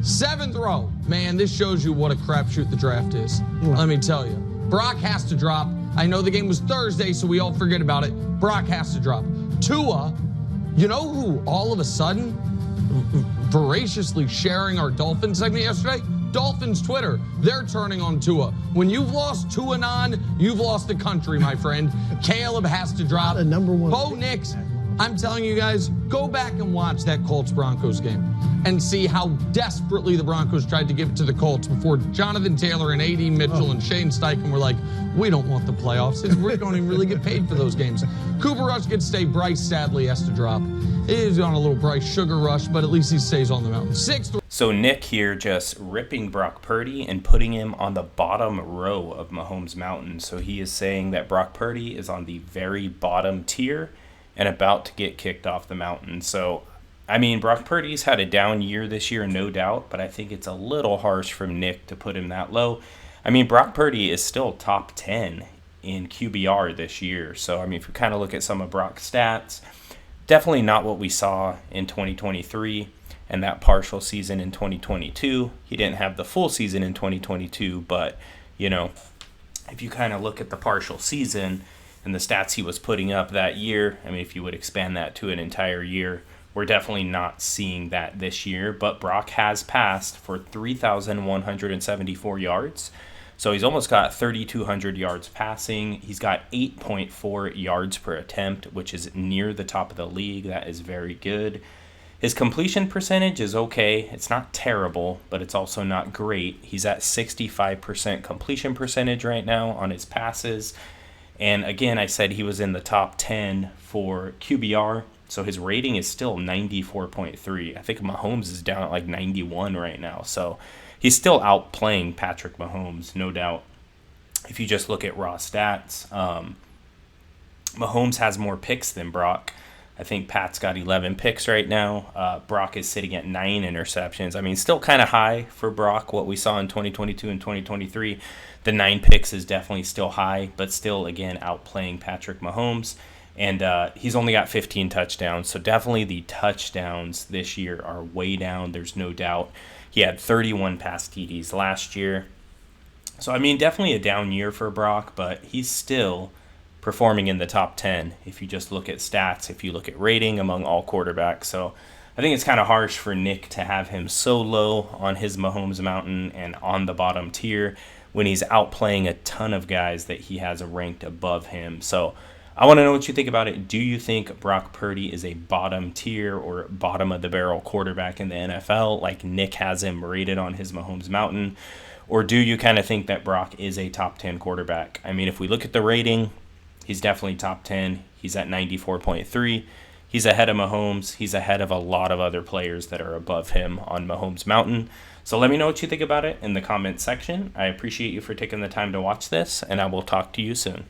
7th row. Man, this shows you what a crapshoot the draft is. Let me tell you. Brock has to drop. I know the game was Thursday, so we all forget about it. Brock has to drop. Tua, you know who all of a sudden voraciously sharing our Dolphins segment yesterday? Dolphins Twitter. They're turning on Tua. When you've lost Tuanon, you've lost the country, my friend. Caleb has to drop. The number one. Bo Nix. I'm telling you guys, go back and watch that Colts-Broncos game and see how desperately the Broncos tried to give it to the Colts before Jonathan Taylor and A.D. Mitchell and Shane Steichen were like, we don't want the playoffs. We don't even really get paid for those games. Cooper Rush gets to stay. Bryce sadly has to drop. He's on a little Bryce sugar rush, but at least he stays on the mountain. 6th. So Nick here just ripping Brock Purdy and putting him on the bottom row of Mahomes Mountain. So he is saying that Brock Purdy is on the very bottom tier and about to get kicked off the mountain. So, I mean, Brock Purdy's had a down year this year, no doubt, but I think it's a little harsh from Nick to put him that low. I mean, Brock Purdy is still top 10 in QBR this year. So, I mean, if you kind of look at some of Brock's stats, definitely not what we saw in 2023 and that partial season in 2022. He didn't have the full season in 2022, but, you know, if you kind of look at the partial season and the stats he was putting up that year, I mean, if you would expand that to an entire year, we're definitely not seeing that this year. But Brock has passed for 3,174 yards. So he's almost got 3,200 yards passing. He's got 8.4 yards per attempt, which is near the top of the league. That is very good. His completion percentage is okay. It's not terrible, but it's also not great. He's at 65% completion percentage right now on his passes. And again, I said he was in the top 10 for QBR, so his rating is still 94.3. I think Mahomes is down at like 91 right now, so he's still outplaying Patrick Mahomes, no doubt. If you just look at raw stats, Mahomes has more picks than Brock. I think Pat's got 11 picks right now. Brock is sitting at 9 interceptions. I mean, still kind of high for Brock, what we saw in 2022 and 2023. The 9 picks is definitely still high, but still, again, outplaying Patrick Mahomes. And he's only got 15 touchdowns, so definitely the touchdowns this year are way down. There's no doubt. He had 31 pass TDs last year. So, I mean, definitely a down year for Brock, but he's still performing in the top 10 if you just look at stats, if you look at rating among all quarterbacks. So I think it's kind of harsh for Nick to have him so low on his Mahomes Mountain and on the bottom tier when he's outplaying a ton of guys that he has ranked above him. So I want to know what you think about it. Do you think Brock Purdy is a bottom tier or bottom of the barrel quarterback in the NFL like Nick has him rated on his Mahomes Mountain? Or do you kind of think that Brock is a top 10 quarterback? I mean, if we look at the rating, he's definitely top 10. He's at 94.3. He's ahead of Mahomes. He's ahead of a lot of other players that are above him on Mahomes Mountain. So let me know what you think about it in the comment section. I appreciate you for taking the time to watch this, and I will talk to you soon.